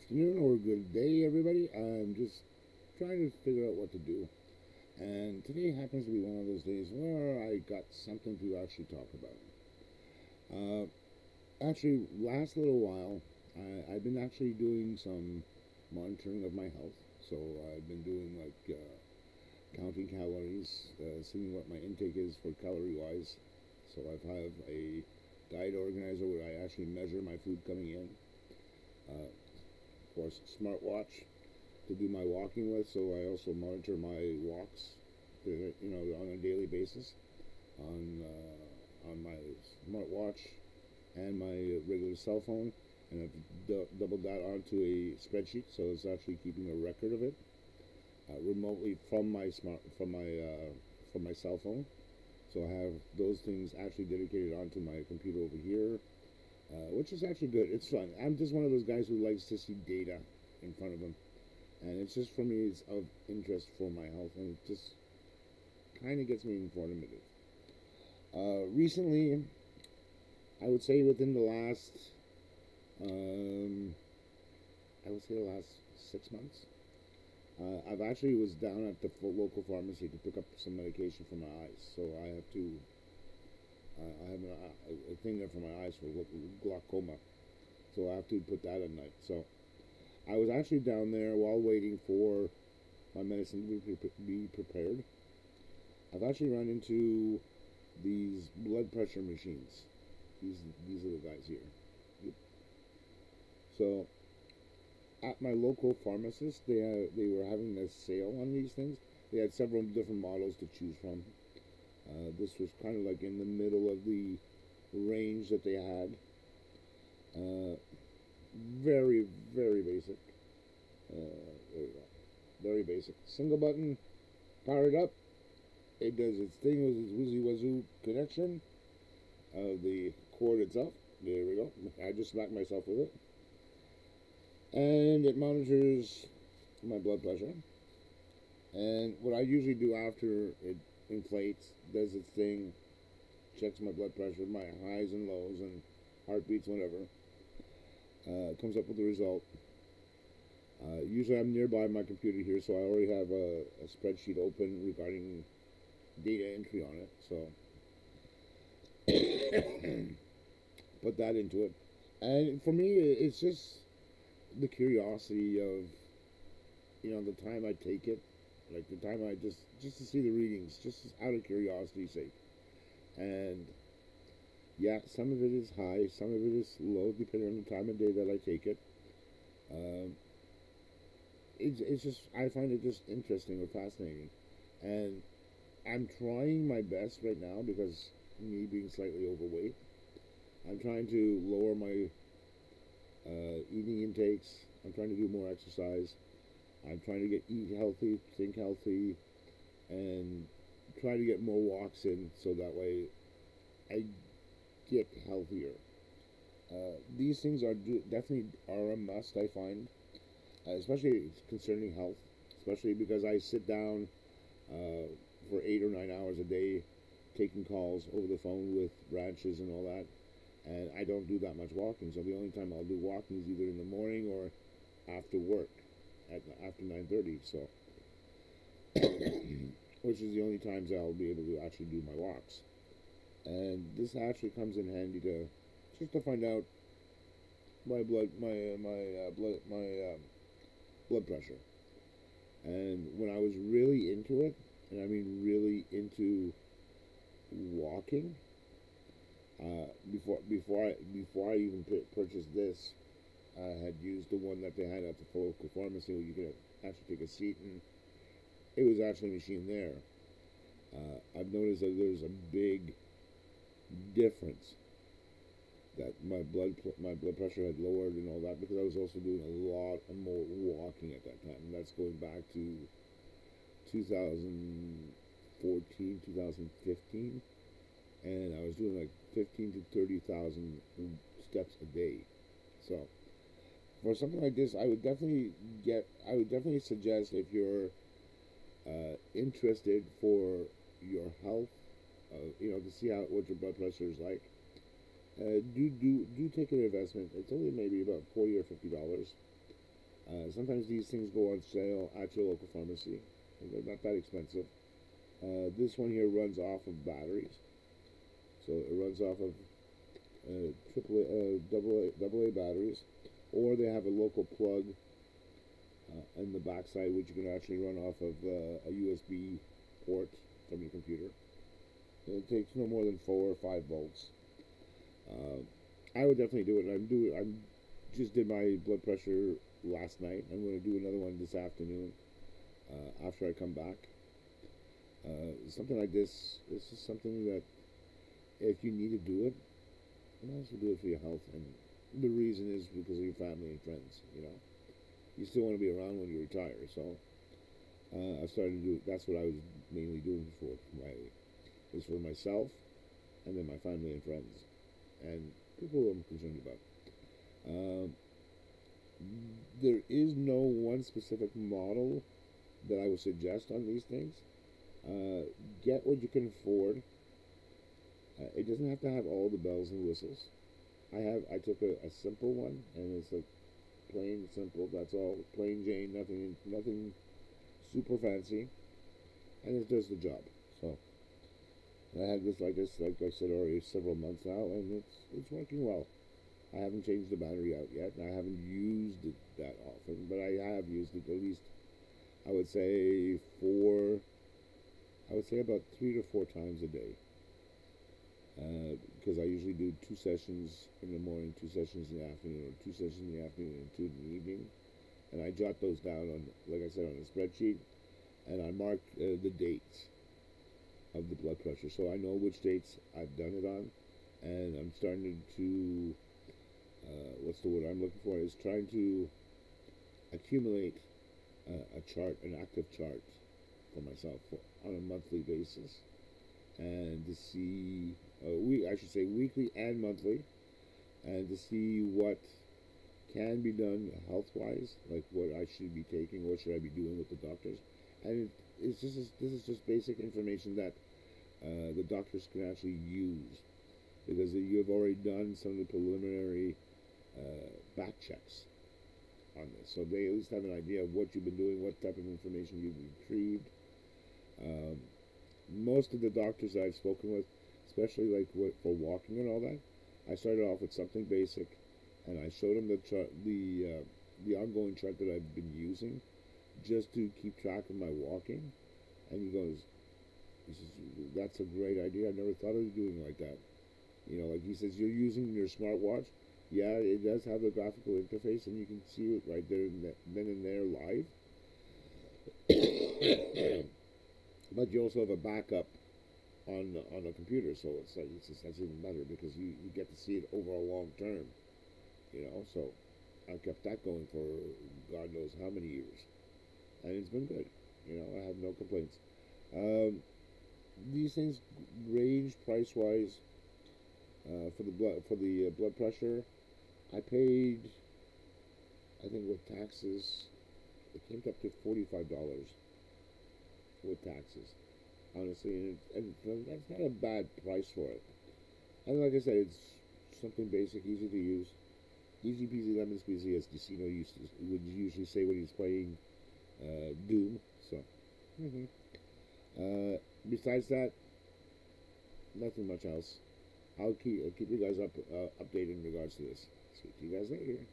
afternoon or good day, everybody. I'm just trying to figure out what to do. And today happens to be one of those days where I got something to actually talk about. Uh, last little while, I've been actually doing some monitoring of my health. So I've been doing counting calories, seeing what my intake is for calorie wise. So I have a diet organizer where I actually measure my food coming in. Of course, smartwatch to do my walking with, so I also monitor my walks, on a daily basis on my smartwatch and my regular cell phone, and I've doubled that onto a spreadsheet, so it's actually keeping a record of it remotely from my cell phone. So I have those things actually dedicated onto my computer over here, which is actually good. It's fun. I'm just one of those guys who likes to see data in front of him, and it's just for me, it's of interest for my health, and it just kind of gets me informative. Recently, I would say within the last, um, I would say the last 6 months, I've actually was down at the local pharmacy to pick up some medication for my eyes. So I have to, I have a thing there for my eyes for glaucoma. So I have to put that at night. So I was actually down there while waiting for my medicine to be prepared. I've actually run into these blood pressure machines. These these are the guys here. So at my local pharmacist, they were having a sale on these things. They had several different models to choose from. This was kind of like in the middle of the range that they had. Uh, very very basic. There we go. Very basic. Single button, power it up. It does its thing with its wizzy wazoo connection of the cord itself. There we go. I just smacked myself with it. And it monitors my blood pressure. And what I usually do after it inflates, does its thing, checks my blood pressure, my highs and lows, and heartbeats, whatever, comes up with the result. Usually I'm nearby my computer here, so I already have a spreadsheet open regarding data entry on it. So put that into it. And for me, it's just the curiosity of, the time I take it, like the time I just to see the readings, just out of curiosity's sake. And yeah, some of it is high, some of it is low, depending on the time of day that I take it. Um, it's just I find it just interesting or fascinating, and I'm trying my best right now because me being slightly overweight, I'm trying to lower my eating intakes. I'm trying to do more exercise. I'm trying to eat healthy, think healthy, and try to get more walks in so that way I get healthier. These things are definitely are a must. I find, especially concerning health, especially because I sit down uh, for 8 or 9 hours a day taking calls over the phone with branches and all that, and I don't do that much walking. So the only time I'll do walking is either in the morning or after work after 9:30. So, which is the only times I'll be able to actually do my walks. And this actually comes in handy to just to find out my blood pressure. And when I was really into it, and I mean really into walking, before I even purchased this, I had used the one that they had at the local pharmacy where you could actually take a seat, and it was actually a machine there. I've noticed that there's a big difference that my blood pressure had lowered and all that because I was also doing a lot more walking at that time. And that's going back to 2014, 2015, and I was doing like 15 to 30,000 steps a day. So for something like this, I would definitely suggest if you're interested for your health, to see what your blood pressure is like. Do take an investment. It's only maybe about $40 or $50, Sometimes these things go on sale at your local pharmacy, and they're not that expensive. This one here runs off of batteries, so it runs off of double A batteries, or they have a local plug in the backside which you can actually run off of a USB port from your computer. It takes no more than 4 or 5 volts. Uh, I would definitely do it. I'm just did my blood pressure last night. I'm going to do another one this afternoon after I come back. Something like this is something that if you need to do it, you might as well do it for your health. And the reason is because of your family and friends. You still want to be around when you retire. So I started to do. That's what I was mainly doing for my is for myself, and then my family and friends, and people who I'm concerned about. Um, there is no one specific model that I would suggest on these things. Uh, get what you can afford. It doesn't have to have all the bells and whistles. I took a simple one, and it's like plain simple. That's all, plain Jane. Nothing super fancy, and it does the job. So I had this like I said already, several months now, and it's working well. I haven't changed the battery out yet, and I haven't used it that often, but I have used it at least. I would say four. I would say about 3 to 4 times a day, because I usually do 2 sessions in the morning, 2 sessions in the afternoon, or 2 sessions in the afternoon and two in the evening, and I jot those down on, like I said, on a spreadsheet, and I mark the dates of the blood pressure, so I know which dates I've done it on, and I'm starting to what's the word I'm looking for is trying to accumulate a chart, an active chart for myself on a monthly basis, and to see I should say weekly and monthly, and to see what can be done health wise, like what I should be taking, what should I be doing with the doctors, and it's just this is just basic information that the doctors can actually use because you have already done some of the preliminary back checks on this, so they at least have an idea of what you've been doing, what type of information you've retrieved. Um, Most of the doctors that I've spoken with, especially like for walking and all that, I started off with something basic, and I showed him the ongoing chart that I've been using just to keep track of my walking, and he says, that's a great idea. I never thought of doing like that. Like he says, you're using your smartwatch. Yeah, it does have a graphical interface, and you can see it right there, then and there live. But you also have a backup on a computer, so it's just, that's even better because you get to see it over a long term. So I've kept that going for God knows how many years, and it's been good. I have no complaints. Um, these things range price wise. For the blood pressure, I paid, I think with taxes, it came up to $45 with taxes, honestly, and that's not a bad price for it. And like I said, it's something basic, easy to use, easy peasy lemon squeezy, as Decino would usually say when he's playing Doom. So, hmm besides that, nothing much else. I'll keep you guys updated in regards to this. Speak to you guys later.